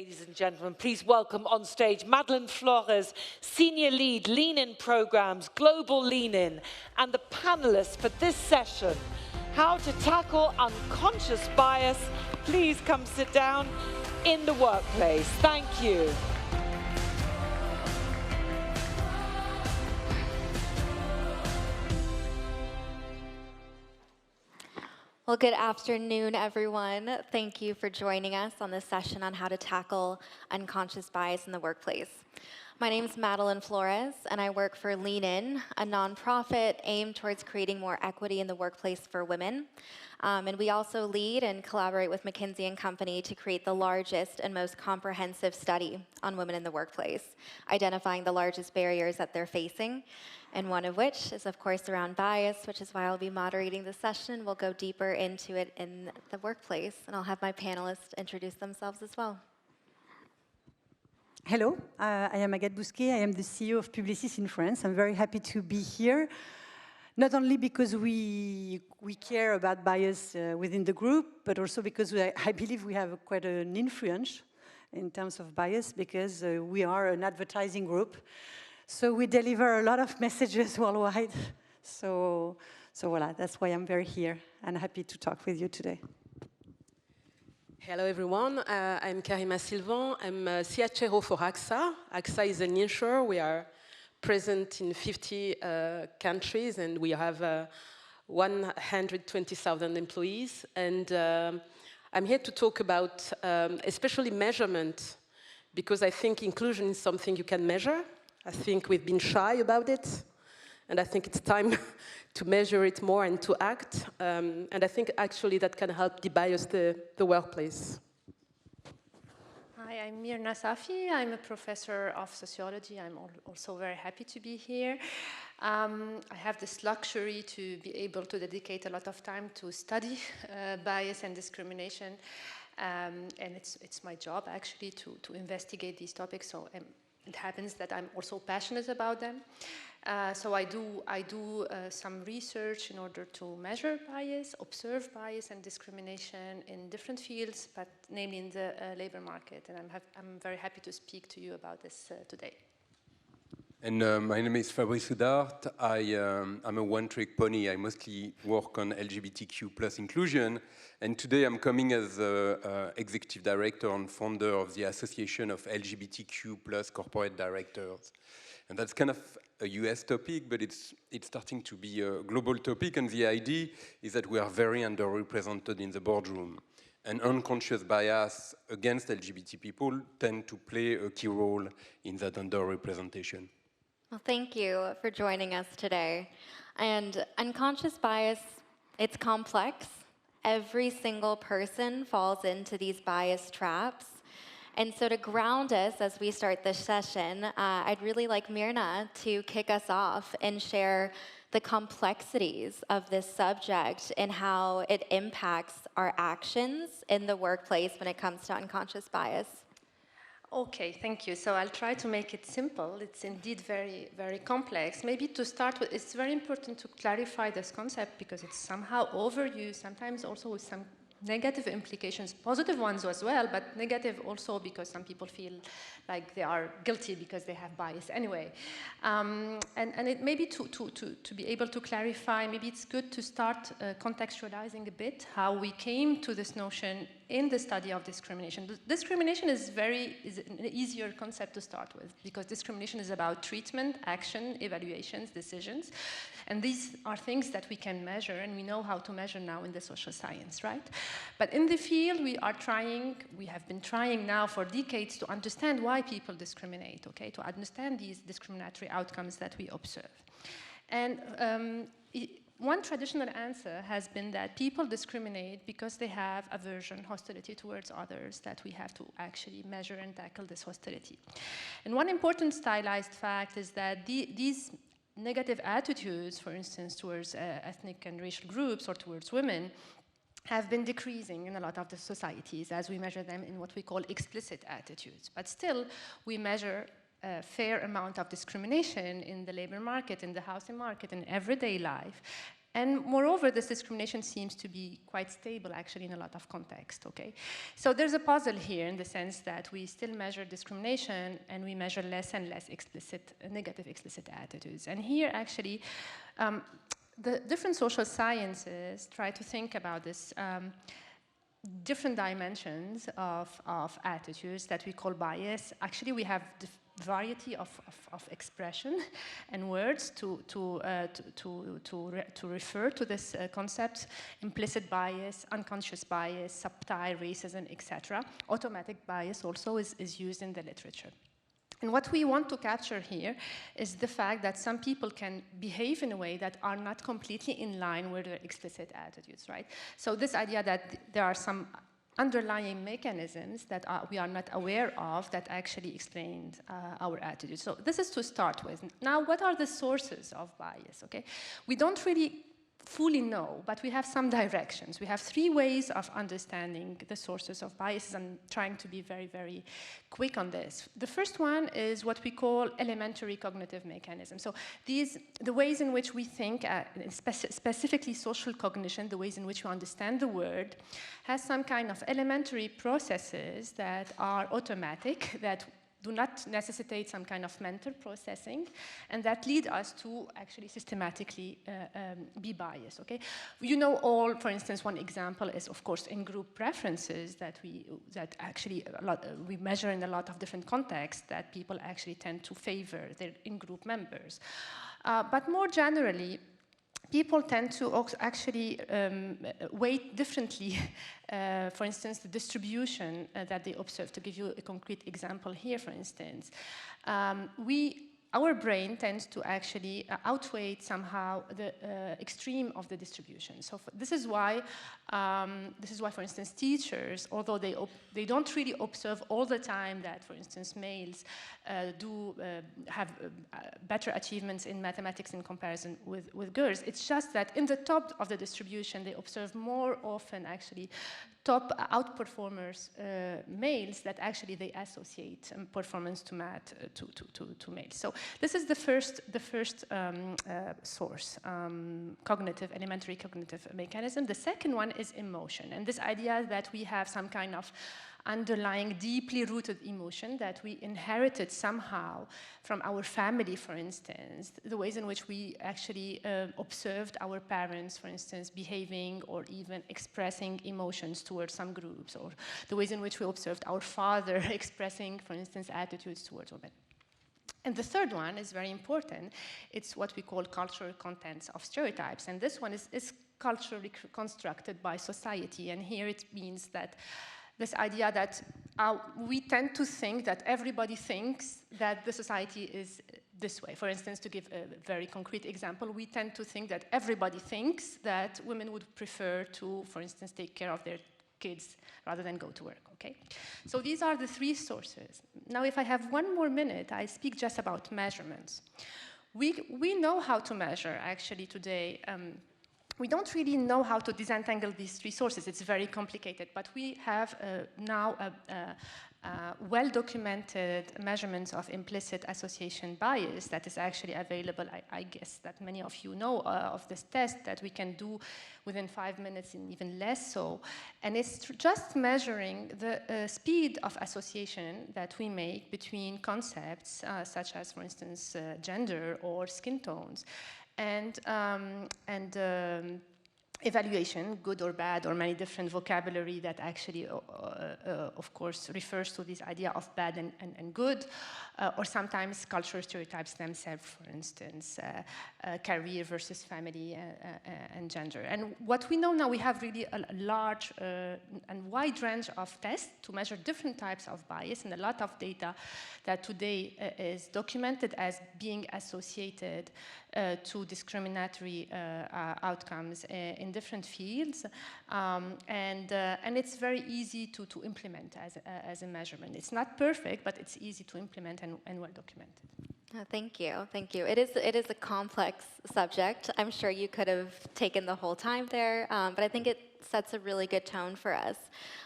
Ladies and gentlemen, please welcome on stage Madelyn Flores, Senior Lead, Lean-In Programs, Global Lean-In, and the panelists for this session, How to Tackle Unconscious Bias. Please come sit down in the workplace. Thank you. Well, good afternoon, everyone. Thank you for joining us on this session on how to tackle unconscious bias in the workplace. My name is Madelyn Flores, and I work for Lean-In, a nonprofit aimed towards creating more equity in the workplace for women. And we also lead and collaborate with McKinsey & Company to create the largest and most comprehensive study on women in the workplace, identifying the largest barriers that they're facing, and one of which is, of course, around bias, which is why I'll be moderating the session. We'll go deeper into it in the workplace, and I'll have my panelists introduce themselves as well. Hello, I am Agathe Bousquet. I am the CEO of Publicis in France. I'm very happy to be here, not only because we care about bias within the group, but also because I believe we have quite an influence in terms of bias, because we are an advertising group. So we deliver a lot of messages worldwide. So voilà, that's why I'm very here and happy to talk with you today. Hello everyone, I'm Karima Silvent. I'm CHRO for AXA. AXA is an insurer. We are present in 50 countries, and we have 120,000 employees. And I'm here to talk about especially measurement, because I think inclusion is something you can measure. I think we've been shy about it, and I think it's time to measure it more and to act. And I think actually that can help debias the workplace. Hi, I'm Mirna Safi. I'm a professor of sociology. I'm also very happy to be here. I have this luxury to be able to dedicate a lot of time to study bias and discrimination. And it's my job, actually, to investigate these topics. So it happens that I'm also passionate about them. So I do some research in order to measure bias, observe bias and discrimination in different fields, but namely in the labor market. And I'm very happy to speak to you about this today. And my name is Fabrice Houdart. I'm a one-trick pony. I mostly work on LGBTQ plus inclusion. And today I'm coming as executive director and founder of the Association of LGBTQ plus corporate directors. And that's kind of a US topic, but it's starting to be a global topic. And the idea is that we are very underrepresented in the boardroom. And unconscious bias against LGBT people tend to play a key role in that underrepresentation. Well, thank you for joining us today. And unconscious bias, it's complex. Every single person falls into these bias traps. And so to ground us as we start this session, I'd really like Mirna to kick us off and share the complexities of this subject and how it impacts our actions in the workplace when it comes to unconscious bias. Okay, thank you. So I'll try to make it simple. It's indeed very, very complex. Maybe to start with, it's very important to clarify this concept because it's somehow overused, sometimes also with some negative implications, positive ones as well, but negative also because some people feel like they are guilty because they have bias anyway. And it maybe to be able to clarify, maybe it's good to start contextualizing a bit how we came to this notion in the study of discrimination. Discrimination is an easier concept to start with because discrimination is about treatment, action, evaluations, decisions. And these are things that we can measure, and we know how to measure now in the social science, right? But in the field, we have been trying now for decades to understand why people discriminate, okay? To understand these discriminatory outcomes that we observe. And one traditional answer has been that people discriminate because they have aversion, hostility towards others, that we have to actually measure and tackle this hostility. And one important stylized fact is that these negative attitudes, for instance, towards ethnic and racial groups or towards women, have been decreasing in a lot of the societies as we measure them in what we call explicit attitudes. But still, we measure a fair amount of discrimination in the labor market, in the housing market, in everyday life. And moreover, this discrimination seems to be quite stable, actually, in a lot of context, okay? So there's a puzzle here in the sense that we still measure discrimination and we measure less and less explicit, negative explicit attitudes. And here, actually, the different social sciences try to think about this different dimensions of attitudes that we call bias. Actually, we have the variety of expression and words to refer to this concept: implicit bias, unconscious bias, subtle racism, etc. Automatic bias also is used in the literature. And what we want to capture here is the fact that some people can behave in a way that are not completely in line with their explicit attitudes, right? So this idea that there are some underlying mechanisms that we are not aware of that actually explain our attitudes. So this is to start with. Now, what are the sources of bias, okay? We don't really fully know, but we have some directions. We have 3 ways of understanding the sources of biases. I'm trying to be very, very quick on this. The first one is what we call elementary cognitive mechanisms. So the ways in which we think, specifically social cognition, the ways in which we understand the world, has some kind of elementary processes that are automatic, that do not necessitate some kind of mental processing, and that lead us to actually systematically be biased, okay? You know all, for instance, one example is, of course, in-group preferences that actually we measure in a lot of different contexts, that people actually tend to favor their in-group members. But more generally, people tend to actually weight differently, for instance, the distribution that they observe. To give you a concrete example here, for instance, our brain tends to actually outweigh somehow the extreme of the distribution. So this is why, for instance, teachers, although they don't really observe all the time that, for instance, males do have better achievements in mathematics in comparison with girls. It's just that in the top of the distribution, they observe more often actually top outperformers, males, that actually they associate performance to math to males. So this is the first source, elementary cognitive mechanism. The second one is emotion, and this idea that we have some kind of underlying, deeply rooted emotion that we inherited somehow from our family, for instance, the ways in which we actually observed our parents, for instance, behaving or even expressing emotions towards some groups, or the ways in which we observed our father expressing, for instance, attitudes towards women. And the third one is very important. It's what we call cultural contents of stereotypes, and this one is culturally constructed by society, and here it means that this idea that we tend to think that everybody thinks that the society is this way. For instance, to give a very concrete example, we tend to think that everybody thinks that women would prefer to, for instance, take care of their kids rather than go to work, okay? So these are the 3 sources. Now, if I have 1 more minute, I speak just about measurements. We know how to measure, actually, today. We don't really know how to disentangle these 3 sources. It's very complicated, but we have now well-documented measurements of implicit association bias that is actually available. I guess that many of you know of this test that we can do within 5 minutes and even less so. And it's just measuring the speed of association that we make between concepts such as, for instance, gender or skin tones. And evaluation, good or bad, or many different vocabulary that actually, of course, refers to this idea of bad and good, or sometimes cultural stereotypes themselves, for instance, career versus family and gender. And what we know now, we have really a large and wide range of tests to measure different types of bias, and a lot of data that today is documented as being associated to discriminatory outcomes in different fields, and it's very easy to implement as a measurement. It's not perfect, but it's easy to implement and well documented. Oh, thank you, thank you. It is a complex subject. I'm sure you could have taken the whole time there, but I think it sets a really good tone for us.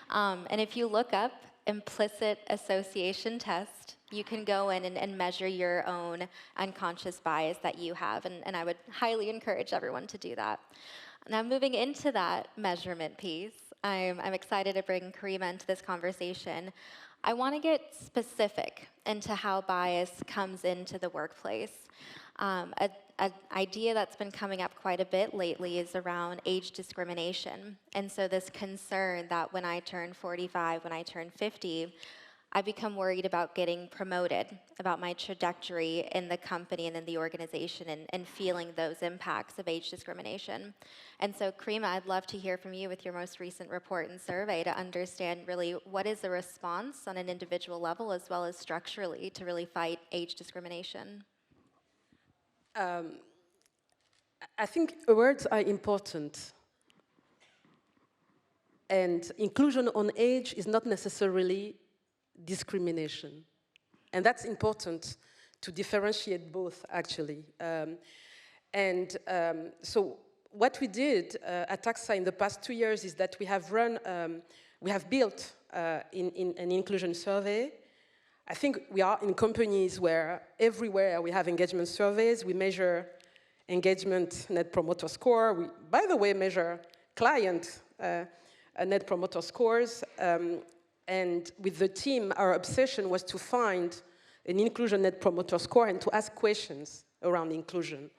And if you look up implicit association test, You can go in and measure your own unconscious bias that you have, and I would highly encourage everyone to do that. Now, moving into that measurement piece, I'm excited to bring Karima into this conversation. I want to get specific into how bias comes into the workplace. An idea that's been coming up quite a bit lately is around age discrimination. And so this concern that when I turn 45, when I turn 50, I become worried about getting promoted, about my trajectory in the company and in the organization, and feeling those impacts of age discrimination. And so, Karima, I'd love to hear from you with your most recent report and survey to understand really what is the response on an individual level as well as structurally to really fight age discrimination. I think words are important. And inclusion on age is not necessarily discrimination. And that's important to differentiate both, actually. So what we did at AXA in the past 2 years is that we have built in an inclusion survey. I think we are in companies where everywhere we have engagement surveys. We measure engagement net promoter score. We, by the way, measure client net promoter scores. And with the team, our obsession was to find an inclusion net promoter score and to ask questions around inclusion.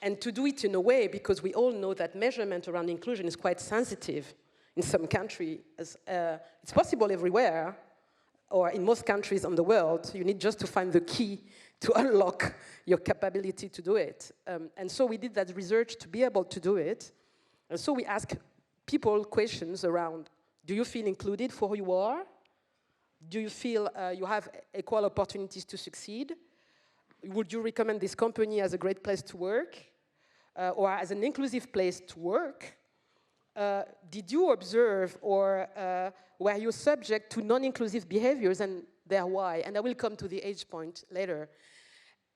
And to do it in a way, because we all know that measurement around inclusion is quite sensitive in some countries. It's possible everywhere, or in most countries in the world. You need just to find the key to unlock your capability to do it. And so we did that research to be able to do it. And so we asked people questions around, do you feel included for who you are? Do you feel you have equal opportunities to succeed? Would you recommend this company as a great place to work? Or as an inclusive place to work? Did you observe or were you subject to non-inclusive behaviors and their why? And I will come to the age point later.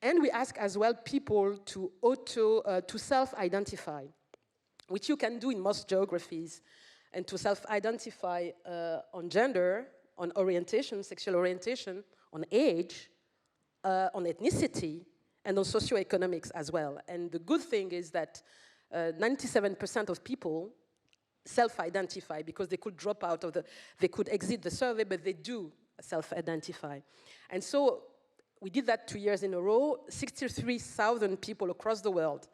And we ask as well people to to self-identify, which you can do in most geographies, and to self-identify on gender, on orientation, sexual orientation, on age, on ethnicity, and on socioeconomics as well. And the good thing is that 97% of people self-identify because they could drop out of they could exit the survey, but they do self-identify. And so we did that 2 years in a row. 63,000 people across the world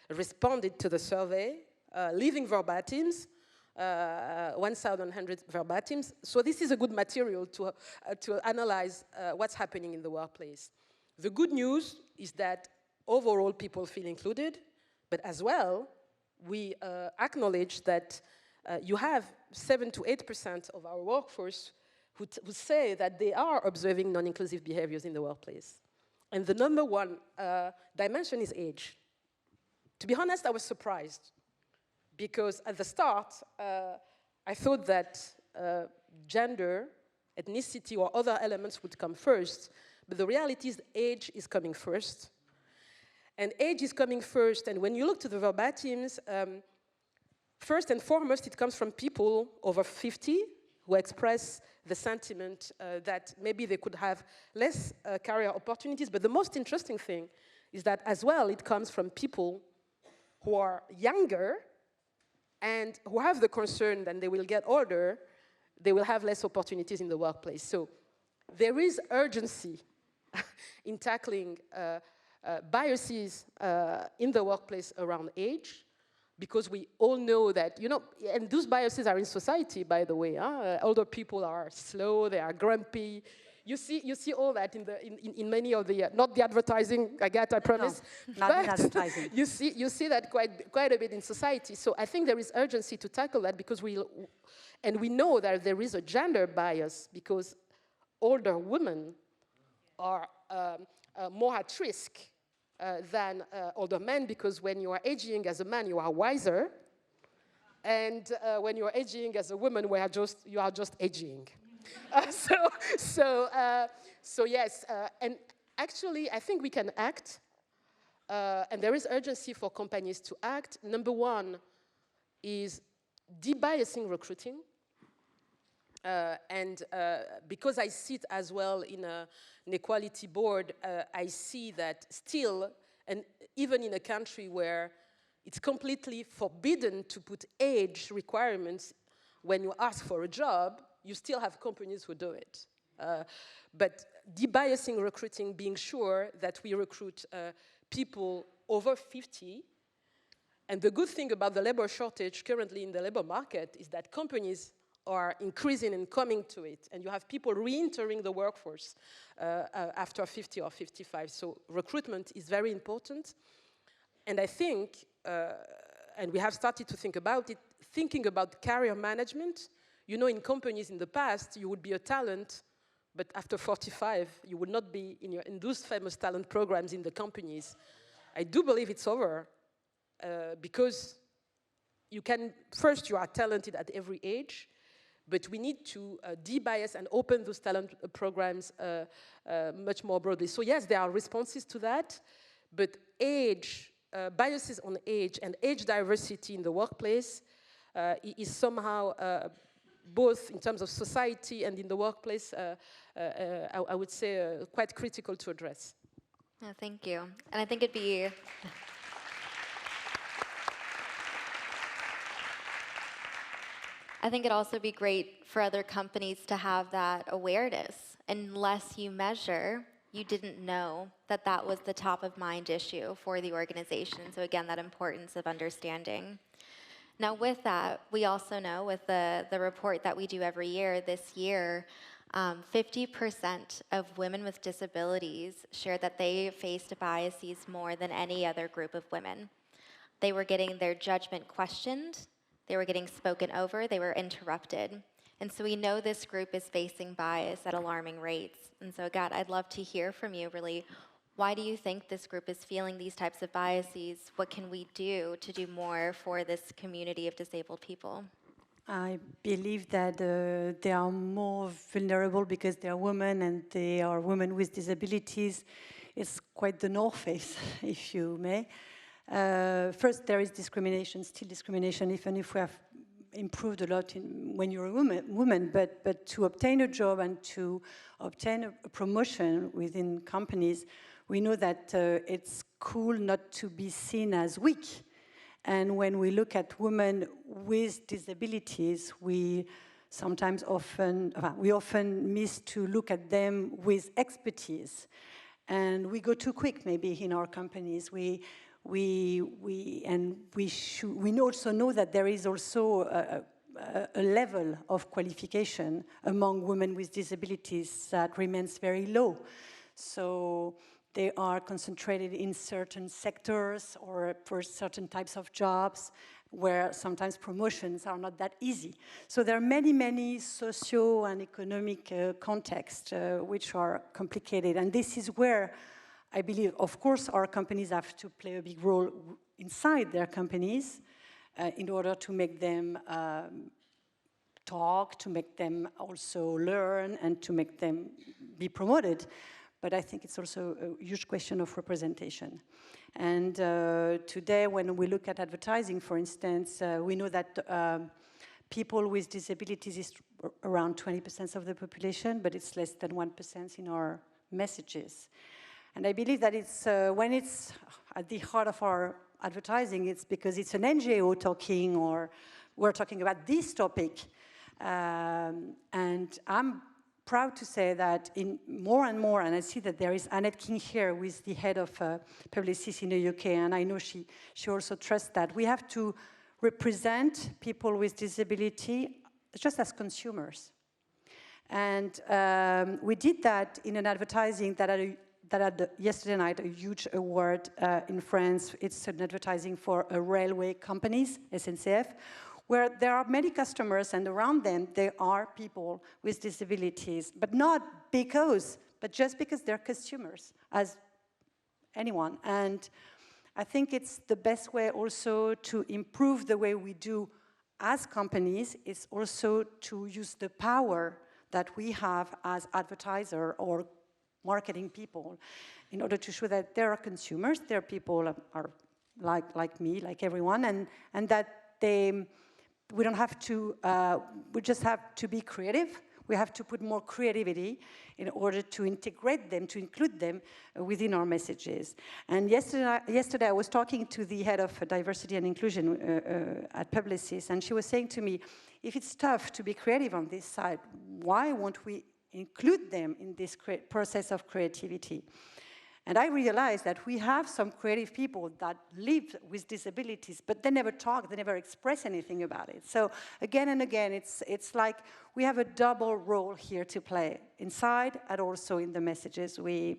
responded to the survey, leaving verbatims, 1,100 verbatims. So this is a good material to analyze what's happening in the workplace. The good news is that overall people feel included, but as well, we acknowledge that you have 7 to 8% of our workforce who say that they are observing non-inclusive behaviors in the workplace. And the number one dimension is age. To be honest, I was surprised, because at the start, I thought that gender, ethnicity, or other elements would come first, but the reality is age is coming first. And age is coming first, and when you look to the verbatims, first and foremost, it comes from people over 50 who express the sentiment that maybe they could have less career opportunities, but the most interesting thing is that as well, it comes from people who are younger and who have the concern that they will get older, they will have less opportunities in the workplace. So there is urgency in tackling biases in the workplace around age, because we all know that, you know, and those biases are in society, by the way. Older people are slow, they are grumpy. You see all that in many of the, not the advertising, Agathe, I promise. No, not advertising. you see that quite a bit in society. So I think there is urgency to tackle that, because we know that there is a gender bias, because older women are more at risk than older men, because when you are aging as a man, you are wiser, and when you are aging as a woman, you are just aging. So yes, and actually, I think we can act, and there is urgency for companies to act. Number one is debiasing recruiting. And because I sit as well in an equality board, I see that still, and even in a country where it's completely forbidden to put age requirements when you ask for a job, you still have companies who do it. But debiasing recruiting, being sure that we recruit people over 50. And the good thing about the labor shortage currently in the labor market is that companies are increasing and coming to it. And you have people re-entering the workforce after 50 or 55. So recruitment is very important. And I think, and we have started to think about it, thinking about career management. You know, in companies in the past, you would be a talent, but after 45, you would not be in those famous talent programs in the companies. I do believe it's over, because you are talented at every age, but we need to debias and open those talent programs much more broadly. So yes, there are responses to that, but biases on age and age diversity in the workplace is somehow, both in terms of society and in the workplace, I would say quite critical to address. Oh, thank you. And I think it'd be... I think it'd also be great for other companies to have that awareness. Unless you measure, you didn't know that that was the top of mind issue for the organization. So again, that importance of understanding. Now with that, we also know with the report that we do every year, this year, 50% of women with disabilities shared that they faced biases more than any other group of women. They were getting their judgment questioned, they were getting spoken over, they were interrupted. And so we know this group is facing bias at alarming rates. And so Agathe, I'd love to hear from you really, why do you think this group is feeling these types of biases? What can we do to do more for this community of disabled people? I believe that they are more vulnerable because they are women and they are women with disabilities. It's quite the North Face, if you may. First, there is discrimination, still discrimination, even if we have improved a lot when you're a woman, but to obtain a job and to obtain a promotion within companies, we know that it's cool not to be seen as weak. And when we look at women with disabilities, we often miss to look at them with expertise. And we go too quick, maybe, in our companies. We also know that there is also a level of qualification among women with disabilities that remains very low. So they are concentrated in certain sectors or for certain types of jobs where sometimes promotions are not that easy. So there are many, many socio and economic contexts which are complicated. And this is where I believe, of course, our companies have to play a big role inside their companies in order to make them talk, to make them also learn, and to make them be promoted. But I think it's also a huge question of representation. And today, when we look at advertising, for instance, we know that people with disabilities is around 20% of the population, but it's less than 1% in our messages. And I believe that it's when it's at the heart of our advertising, it's because it's an NGO talking, or we're talking about this topic. And I'm proud to say that in more and more, and I see that there is Annette King here, who is the head of Publicis in the UK, and I know she also trusts that. We have to represent people with disability just as consumers. And we did that in an advertising that had yesterday night a huge award in France. It's an advertising for a railway companies, SNCF, where there are many customers, and around them there are people with disabilities, but not because, but just because they're consumers, as anyone. And I think it's the best way also to improve the way we do as companies, is also to use the power that we have as advertiser or marketing people in order to show that there are consumers, there are people are like me, like everyone, and that they we don't have to, we just have to be creative. We have to put more creativity in order to integrate them, to include them within our messages. And yesterday I was talking to the head of diversity and inclusion at Publicis, and she was saying to me, if it's tough to be creative on this side, why won't we include them in this process of creativity? And I realized that we have some creative people that live with disabilities, but they never talk, they never express anything about it. So again and again, it's like we have a double role here to play, inside and also in the messages we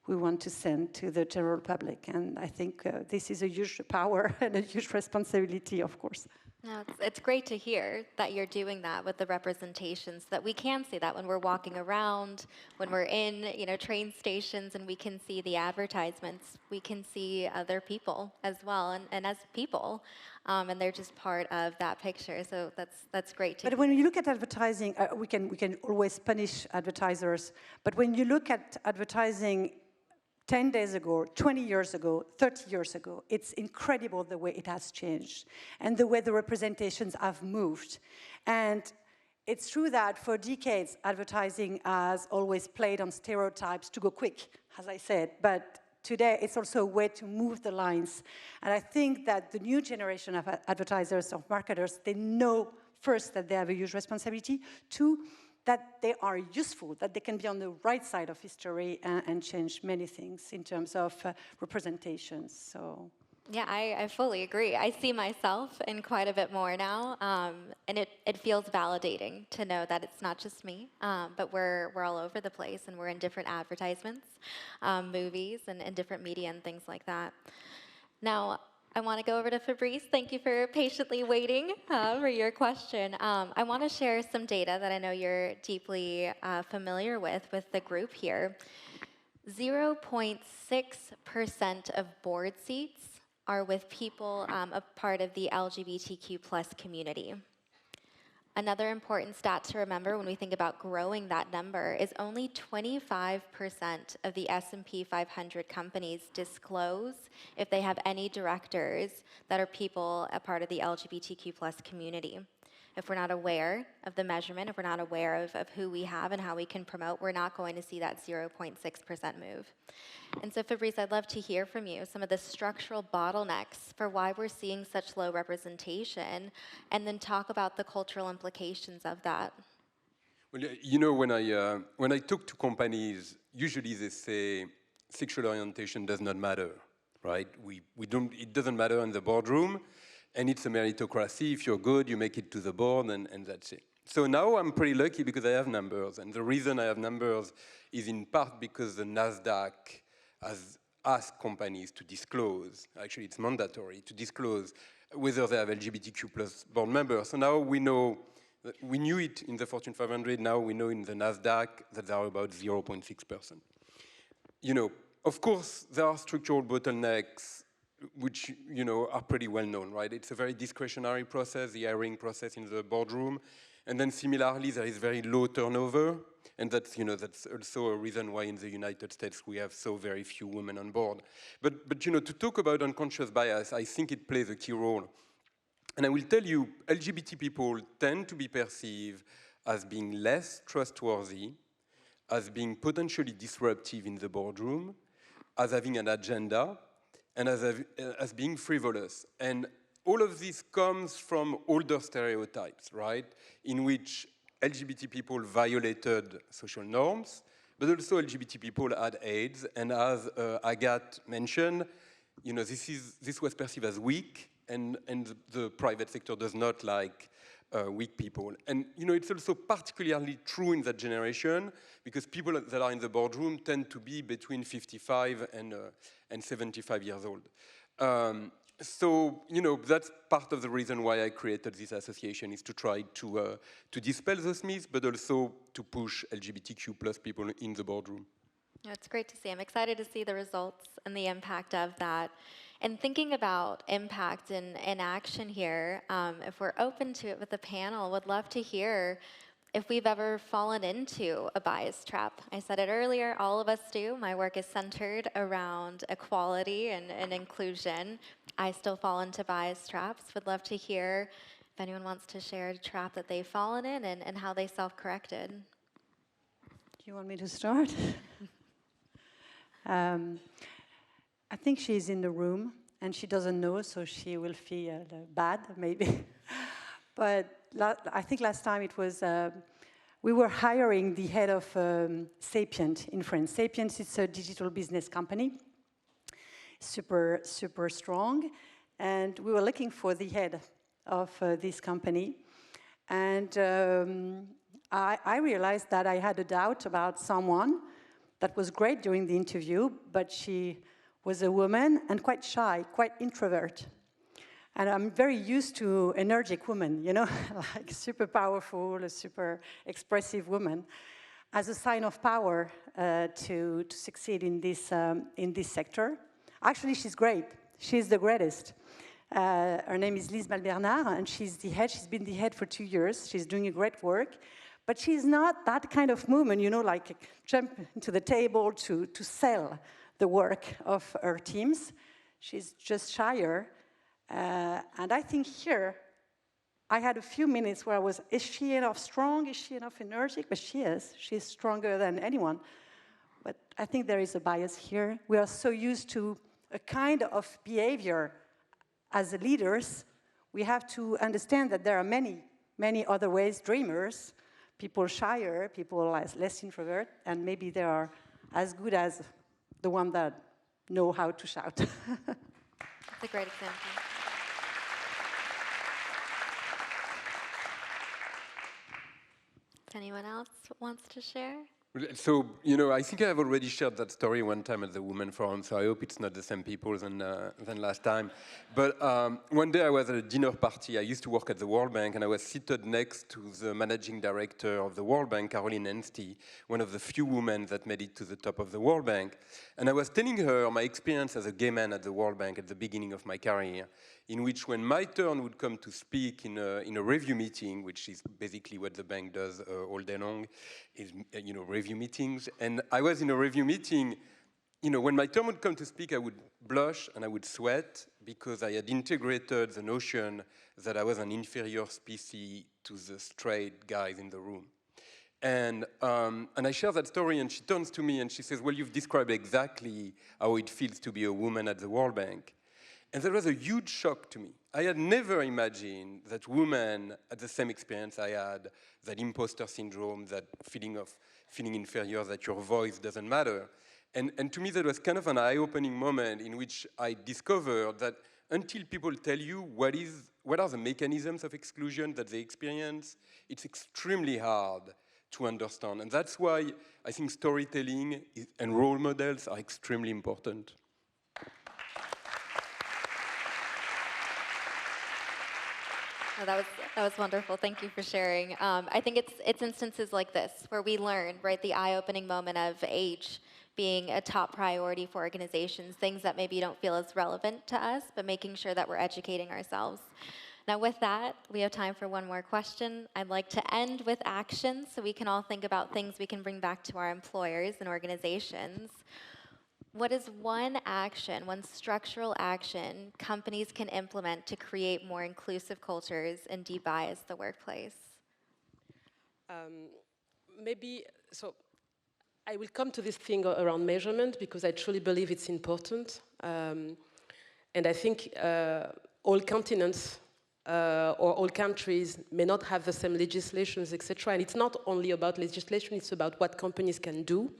want to send to the general public. And I think this is a huge power and a huge responsibility, of course. No, it's great to hear that you're doing that with the representations, that we can see that when we're walking around, when we're in, train stations, and we can see the advertisements, we can see other people as well, and as people, and they're just part of that picture. So that's great to hear. But when you look at advertising, we can always punish advertisers. But when you look at advertising 10 days ago, 20 years ago, 30 years ago, it's incredible the way it has changed and the way the representations have moved. And it's true that for decades, advertising has always played on stereotypes to go quick, as I said, but today it's also a way to move the lines. And I think that the new generation of advertisers, of marketers, they know first that they have a huge responsibility, two, that they are useful, that they can be on the right side of history and change many things in terms of representations. So. Yeah, I fully agree. I see myself in quite a bit more now, and it feels validating to know that it's not just me, but we're all over the place, and we're in different advertisements, movies, and different media and things like that. Now, I want to go over to Fabrice. Thank you for patiently waiting for your question. I want to share some data that I know you're deeply familiar with the group here. 0.6% of board seats are with people a part of the LGBTQ plus community. Another important stat to remember when we think about growing that number is only 25% of the S&P 500 companies disclose if they have any directors that are people a part of the LGBTQ plus community. If we're not aware of the measurement, if we're not aware of who we have and how we can promote, we're not going to see that 0.6% move. And so, Fabrice, I'd love to hear from you some of the structural bottlenecks for why we're seeing such low representation, and then talk about the cultural implications of that. Well, when I talk to companies, usually they say sexual orientation does not matter, right? It doesn't matter in the boardroom. And it's a meritocracy. If you're good, you make it to the board, and that's it. So now I'm pretty lucky because I have numbers. And the reason I have numbers is in part because the NASDAQ has asked companies to disclose, actually it's mandatory, to disclose whether they have LGBTQ plus board members. So now we know, we knew it in the Fortune 500, now we know in the NASDAQ that there are about 0.6%. Of course, there are structural bottlenecks which are pretty well known, right? It's a very discretionary process, the hiring process in the boardroom, and then similarly there is very low turnover, and that's also a reason why in the United States we have so very few women on board. But to talk about unconscious bias, I think it plays a key role. And I will tell you, LGBT people tend to be perceived as being less trustworthy, as being potentially disruptive in the boardroom, as having an agenda, and as being frivolous. And all of this comes from older stereotypes, right? In which LGBT people violated social norms, but also LGBT people had AIDS, and as Agathe mentioned, this was perceived as weak, and the private sector does not like weak people. And it's also particularly true in that generation because people that are in the boardroom tend to be between 55 and 75 years old. So that's part of the reason why I created this association, is to try to dispel those myths, but also to push LGBTQ plus people in the boardroom. It's great to see. I'm excited to see the results and the impact of that. And thinking about impact and action here, if we're open to it with the panel, would love to hear if we've ever fallen into a bias trap. I said it earlier, all of us do. My work is centered around equality and inclusion. I still fall into bias traps. Would love to hear If anyone wants to share a trap that they've fallen in and how they self-corrected. Do you want me to start? I think she's in the room and she doesn't know, so she will feel bad, maybe. But I think last time it was, we were hiring the head of Sapient in France. Sapient is a digital business company, super strong. And we were looking for the head of this company. And I realized that I had a doubt about someone that was great during the interview, but she was a woman and quite shy, quite introvert. And I'm very used to energetic women, you know, like super powerful, a super expressive woman, as a sign of power to succeed in this sector. Actually, she's great. She's the greatest. Her name is Lise Malbernard, and she's the head. She's been the head for 2 years. She's doing a great work. But she's not that kind of woman, you know, like jump into the table to sell the work of her teams. She's just shyer. And I think here, I had a few minutes where I was, is she enough strong? Is she enough energetic? But she is. She's stronger than anyone. But I think there is a bias here. We are so used to a kind of behavior as leaders. We have to understand that there are many other ways, dreamers, people shyer, people less introvert, and maybe they are as good as the one that know how to shout. That's a great example. Does anyone else wants to share? So, you know, I think I have already shared that story one time at the Women Forum, so I hope it's not the same people than last time. But one day I was at a dinner party. I used to work at the World Bank, and I was seated next to the managing director of the World Bank, Caroline Henstey, one of the few women that made it to the top of the World Bank. And I was telling her my experience as a gay man at the World Bank at the beginning of my career, in which when my turn would come to speak in a review meeting, which is basically what the bank does all day long, is, you know, review meetings. And I was in a review meeting, you know, when my turn would come to speak, I would blush and I would sweat because I had integrated the notion that I was an inferior species to the straight guys in the room. And I share that story, and she turns to me and she says, well, you've described exactly how it feels to be a woman at the World Bank. And that was a huge shock to me. I had never imagined that women had the same experience I had, that imposter syndrome, that feeling of feeling inferior, that your voice doesn't matter. And to me, that was kind of an eye-opening moment in which I discovered that until people tell you what are the mechanisms of exclusion that they experience, it's extremely hard to understand. And that's why I think storytelling and role models are extremely important. Oh, that was wonderful. Thank you for sharing. I think it's instances like this where we learn, right, the eye-opening moment of age being a top priority for organizations, things that maybe don't feel as relevant to us, but making sure that we're educating ourselves. Now with that, we have time for one more question. I'd like to end with action so we can all think about things we can bring back to our employers and organizations. What is one action, one structural action companies can implement to create more inclusive cultures and de-bias the workplace? Maybe, so I will come to this thing around measurement because I truly believe it's important. And I think all continents or all countries may not have the same legislations, etc. And it's not only about legislation, it's about what companies can do.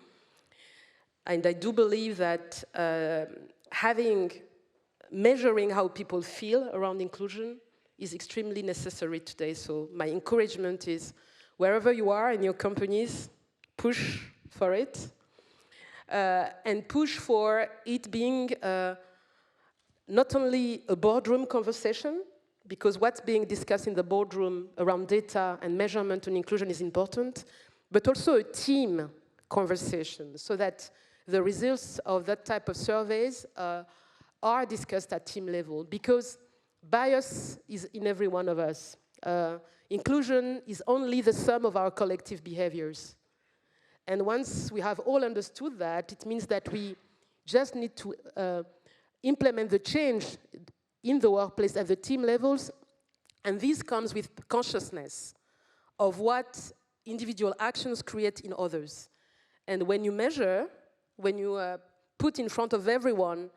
And I do believe that measuring how people feel around inclusion is extremely necessary today. So my encouragement is, wherever you are in your companies, push for it. And push for it being not only a boardroom conversation, because what's being discussed in the boardroom around data and measurement and inclusion is important, but also a team conversation, so that the results of that type of surveys are discussed at team level, because bias is in every one of us. Inclusion is only the sum of our collective behaviors. And once we have all understood that, it means that we just need to implement the change in the workplace at the team levels And this comes with consciousness of what individual actions create in others. And when you measure, when you put in front of everyone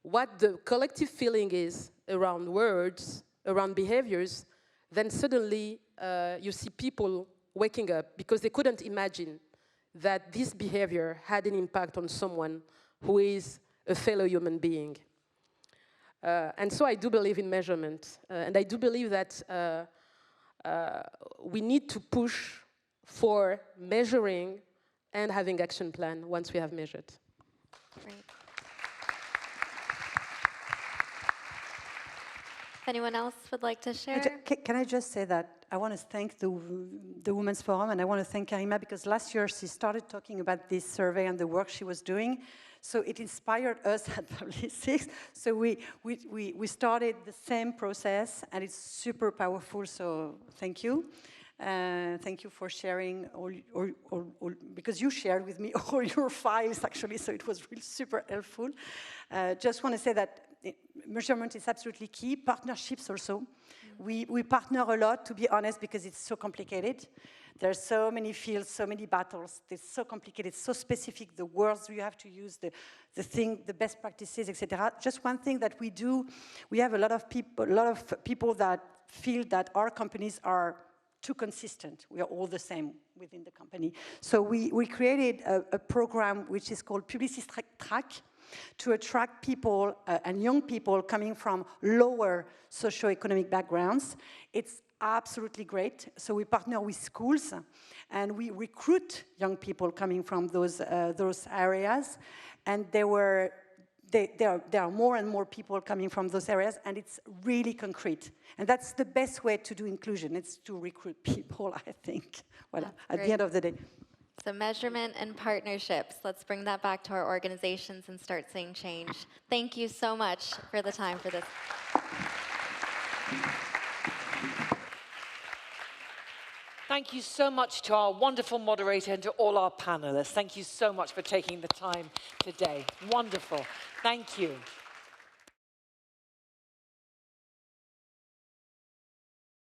what the collective feeling is around words, around behaviors, then suddenly you see people waking up because they couldn't imagine that this behavior had an impact on someone who is a fellow human being. And so I do believe in measurement, and I do believe that we need to push for measuring and having action plan once we have measured. Great. If anyone else would like to share? Can I just say that I want to thank the Women's Forum, and I want to thank Karima, because last year she started talking about this survey and the work she was doing. So it inspired us at Publicis. So we started the same process, and it's super powerful, so thank you. Thank you for sharing, because you shared with me all your files, actually, so it was really super helpful. Just want to say that measurement is absolutely key. Partnerships also. We partner a lot, to be honest, because it's so complicated. There are so many fields, so many battles. It's so complicated, so specific, the words you have to use, the best practices, etc. Just one thing that we do, we have a lot of people that feel that our companies are too consistent. We are all the same within the company. So we created a program which is called Publicis Track to attract people and young people coming from lower socioeconomic backgrounds. It's absolutely great. So we partner with schools and we recruit young people coming from those areas. And there are more and more people coming from those areas, and it's really concrete. And that's the best way to do inclusion. It's to recruit people, I think, at the end of the day. So measurement and partnerships. Let's bring that back to our organizations and start seeing change. Thank you so much for the time for this. Thank you so much to our wonderful moderator and to all our panelists. Thank you so much for taking the time today. Wonderful. Thank you.